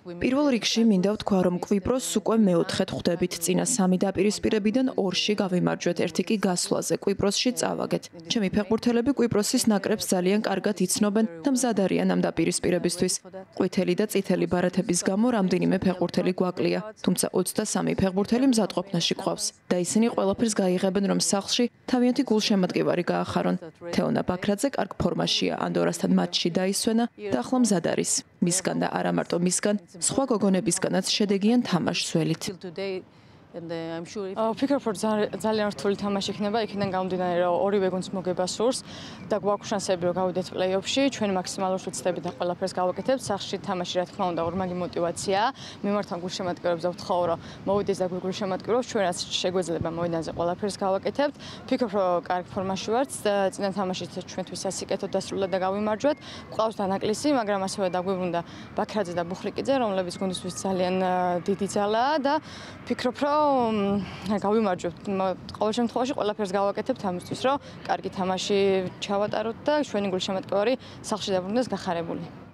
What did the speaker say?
პირველ რიგში მინდა ვთქვა, რომ კვიპროსს უკვე მეოთხედ ხვდებით. წინა 3 დაპირისპირებიდან 2-ში გავიმარჯვეთ, 1 კი გასვლაზე კვიპროსში წავაგეთ. ჩემი ფეხბურთელები კვიპროსის ნაკრებს ძალიან კარგად იცნობენ და მზად არიან ამ დაპირისპირებისთვის. ყვითელი და წითელი ბარათების გამო რამდენიმე ფეხბურთელი გვაკლია, თუმცა 23 ფეხბურთელი მზადყოფნაში ყავს და ისინი ყველაფერს გაიღებენ, რომ სახლში თავიანთი გულშემატკივარი გაახარონ. თეონა ბაქრაძე კარგ ფორმაშია, ანდორასთან მატჩში დაისვენა და ახლა მზად არის. მისგან და არა მარტო მისგან, სხვა გოგონებისგანაც შედეგიან თამაშს ველით. ვფიქრობ, რომ ძალიან რთული თამაში იქნება, იქიდან გამომდინარე, რომ ორივე გუნდს მოგება სურს და გვაქვს შანსები, რომ გავიდეთ პლეი-ოფში. ჩვენ მაქსიმალურს ვცდებით და ყველაფერს გავაკეთებთ. სახლში თამაში, რა თქმა უნდა, ორმაგი მოტივაციაა. მიმართავ გულშემატკივრებს და ვთხოვ, რომ მოვიდეს და გულშემატკივრობს, ჩვენ რაც შეგვეძლება მოედანზე ყველაფერს გავაკეთებთ. ვფიქრობ, რომ კარგ ფორმაში ვართ და წინა თამაშით ჩვენთვის სასიკეთოდ დასრულდა და გავიმარჯვეთ. გვყავს დანაკლისი, მაგრამ ასევე დაგვიბრუნდა ბაქრაძე და ბუხლიკიძე, რომლებიც გუნდისთვის ძალიან დიდი ძალაა და ვფიქრობ, რომ გავიმარჯვებთ. ყოველ შემთხვევაში ყველაფერს გავაკეთებთ ამისთვის, რომ კარგი თამაში ჩავატაროთ და ჩვენი გულშემატკივარი სახლში დაბრუნდეს გახარებული.